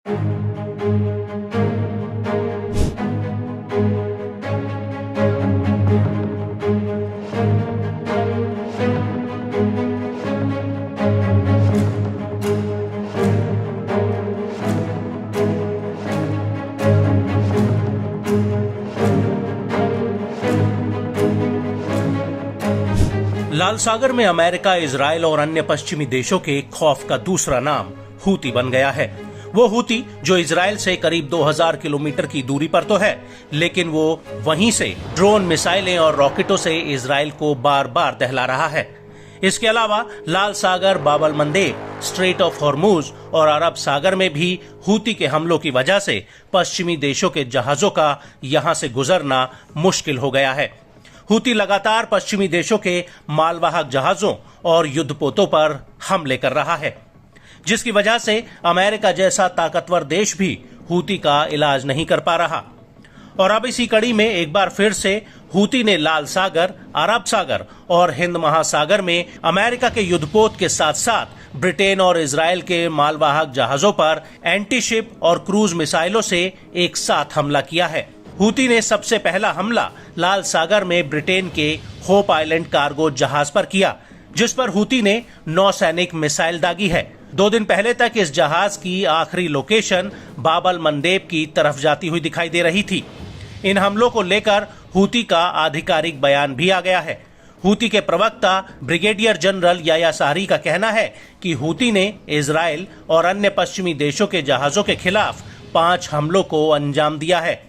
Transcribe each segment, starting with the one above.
लाल सागर में America, Israel और अन्य पश्चिमी देशों के खौफ का दूसरा नाम हूती बन गया है। वो हूती जो इजराइल से करीब 2000 किलोमीटर की दूरी पर तो है, लेकिन वो वहीं से ड्रोन, मिसाइलें और रॉकेटों से इजराइल को बार बार दहला रहा है। इसके अलावा लाल सागर, बाब-अल मंदेब, स्ट्रेट ऑफ हॉर्मुज और अरब सागर में भी हूती के हमलों की वजह से पश्चिमी देशों के जहाजों का यहां से गुजरना मुश्किल हो गया है। हूती लगातार पश्चिमी देशों के मालवाहक जहाजों और युद्धपोतों पर हमले कर रहा है, जिसकी वजह से अमेरिका जैसा ताकतवर देश भी हूती का इलाज नहीं कर पा रहा। और अब इसी कड़ी में एक बार फिर से हूती ने लाल सागर, अरब सागर और हिंद महासागर में अमेरिका के युद्धपोत के साथ साथ ब्रिटेन और इजराइल के मालवाहक जहाजों पर एंटी शिप और क्रूज मिसाइलों से एक साथ हमला किया है। हूती ने सबसे पहला हमला लाल सागर में ब्रिटेन के होप आइलैंड कार्गो जहाज पर किया, जिस पर हूती ने नौसैनिक मिसाइल दागी है। 2 दिन पहले तक इस जहाज की आखिरी लोकेशन बाब-अल मंदेब की तरफ जाती हुई दिखाई दे रही थी। इन हमलों को लेकर हूती का आधिकारिक बयान भी आ गया है। हूती के प्रवक्ता ब्रिगेडियर जनरल याह्या सारी का कहना है कि हूती ने इजराइल और अन्य पश्चिमी देशों के जहाजों के खिलाफ 5 हमलों को अंजाम दिया है।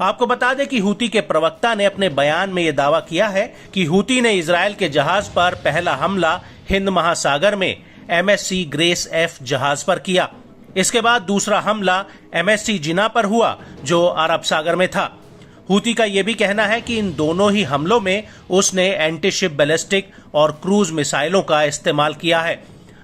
आपको बता दें कि हूती के प्रवक्ता ने अपने बयान में यह दावा किया है कि हूती ने इजराइल के जहाज पर पहला हमला हिंद महासागर में MSC ग्रेस एफ जहाज पर किया। इसके बाद दूसरा हमला MSC जिना पर हुआ, जो अरब सागर में था। हूती का यह भी कहना है कि इन दोनों ही हमलों में उसने एंटी शिप बैलिस्टिक और क्रूज मिसाइलों का इस्तेमाल किया है,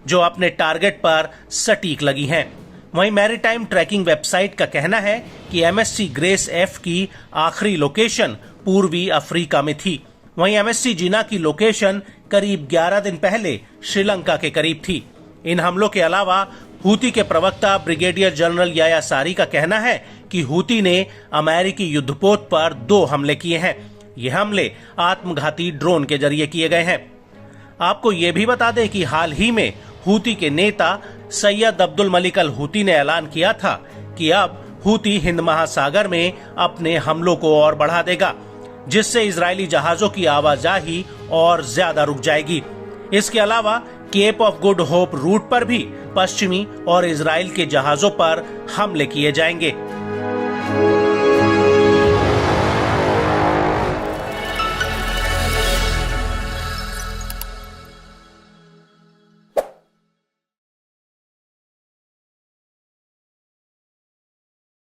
जो अपने टारगेट पर सटीक लगी हैं। वहीं मैरीटाइम ट्रैकिंग वेबसाइट का कहना है कि MSC ग्रेस एफ की आखिरी लोकेशन पूर्वी अफ्रीका में थी। वहीं MSC जिना की लोकेशन करीब 11 दिन पहले श्रीलंका के करीब थी। इन हमलों के अलावा हूती के प्रवक्ता ब्रिगेडियर जनरल याह्या सारी का कहना है कि हूती ने अमेरिकी युद्धपोत पर 2 हमले किए हैं। ये हमले आत्मघाती ड्रोन के जरिए किए गए हैं। आपको ये भी बता दें कि हाल ही में हूती के नेता सैयद अब्दुल मलिक अल हूती ने ऐलान किया था कि अब हूती हिंद महासागर में अपने हमलों को और बढ़ा देगा, जिससे इजरायली जहाजों की आवाजाही और ज्यादा रुक जाएगी। इसके अलावा Cape of Good Hope route पर भी पश्चिमी और इजराइल के जहाजों पर हमले किए जाएंगे।